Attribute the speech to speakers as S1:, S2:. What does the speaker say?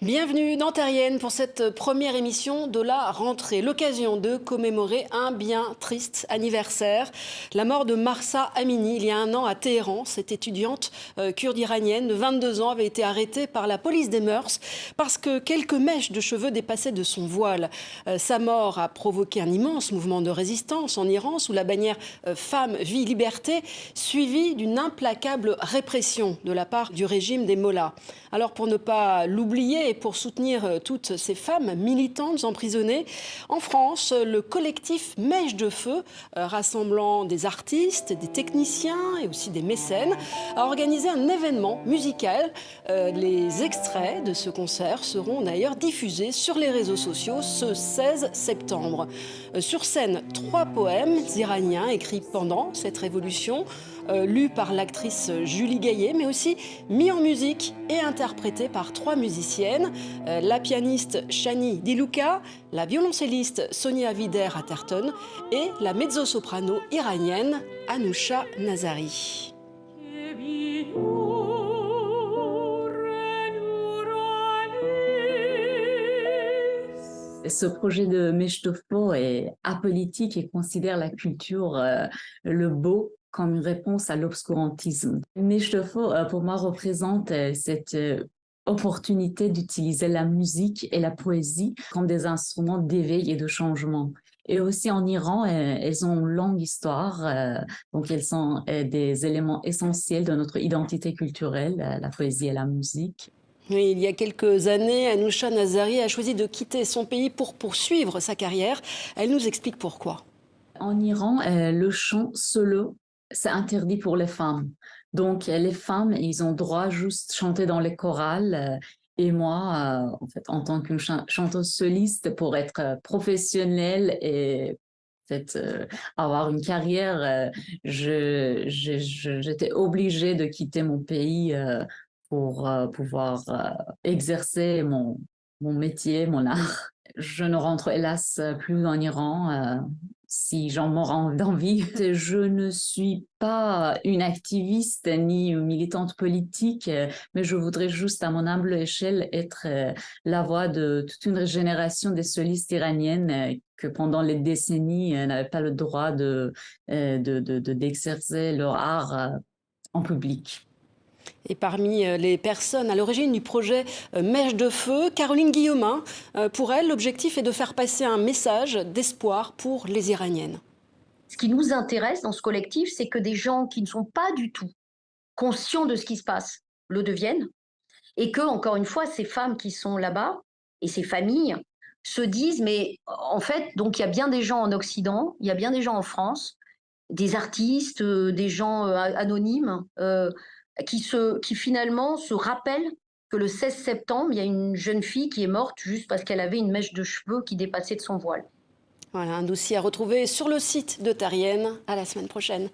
S1: Bienvenue dans Terrienne pour cette première émission de la rentrée. L'occasion de commémorer un bien triste anniversaire. La mort de Mahsa Amini il y a un an à Téhéran. Cette étudiante kurde iranienne de 22 ans avait été arrêtée par la police des mœurs parce que quelques mèches de cheveux dépassaient de son voile. Sa mort a provoqué un immense mouvement de résistance en Iran sous la bannière Femmes, Vie, Liberté, suivi d'une implacable répression de la part du régime des mollahs. Alors pour ne pas l'oublier et pour soutenir toutes ces femmes militantes emprisonnées, en France, le collectif Mèche de Feu, rassemblant des artistes, des techniciens et aussi des mécènes, a organisé un événement musical. Les extraits de ce concert seront d'ailleurs diffusés sur les réseaux sociaux ce 16 septembre. Sur scène, 3 poèmes iraniens écrits pendant cette révolution, lus par l'actrice Julie Gaillet, mais aussi mis en musique et interprétés par 3 musiciennes, la pianiste Shani Dilouka, la violoncelliste Sonia Vider-Atherton et la mezzo-soprano iranienne Anousha Nazari.
S2: Ce projet de Mèche de Feu est apolitique et considère la culture, le beau, comme une réponse à l'obscurantisme. Mèche de Feu, pour moi, représente cette opportunité d'utiliser la musique et la poésie comme des instruments d'éveil et de changement. Et aussi en Iran, elles ont une longue histoire, donc elles sont des éléments essentiels de notre identité culturelle, la poésie et la musique.
S1: Oui, il y a quelques années, Anousha Nazari a choisi de quitter son pays pour poursuivre sa carrière. Elle nous explique pourquoi.
S2: En Iran, le chant solo, c'est interdit pour les femmes. Donc, les femmes, ils ont droit juste chanter dans les chorales. Et moi, en fait, en tant qu'une chanteuse soliste, pour être professionnelle et en fait, avoir une carrière, j'étais obligée de quitter mon pays pour pouvoir exercer mon métier, mon art. Je ne rentre hélas plus en Iran si j'en mors d'envie. Je ne suis pas une activiste ni une militante politique, mais je voudrais juste à mon humble échelle être la voix de toute une génération des solistes iraniennes que pendant les décennies n'avaient pas le droit d'exercer leur art en public.
S1: Et parmi les personnes à l'origine du projet Mèche de Feu, Caroline Guillaumin, pour elle, l'objectif est de faire passer un message d'espoir pour les Iraniennes.
S3: Ce qui nous intéresse dans ce collectif, c'est que des gens qui ne sont pas du tout conscients de ce qui se passe le deviennent et que, encore une fois, ces femmes qui sont là-bas et ces familles se disent, mais en fait, donc il y a bien des gens en Occident, il y a bien des gens en France, des artistes, des gens anonymes, qui finalement se rappellent que le 16 septembre, il y a une jeune fille qui est morte juste parce qu'elle avait une mèche de cheveux qui dépassait de son voile.
S1: Voilà, un dossier à retrouver sur le site de Terrienne. À la semaine prochaine.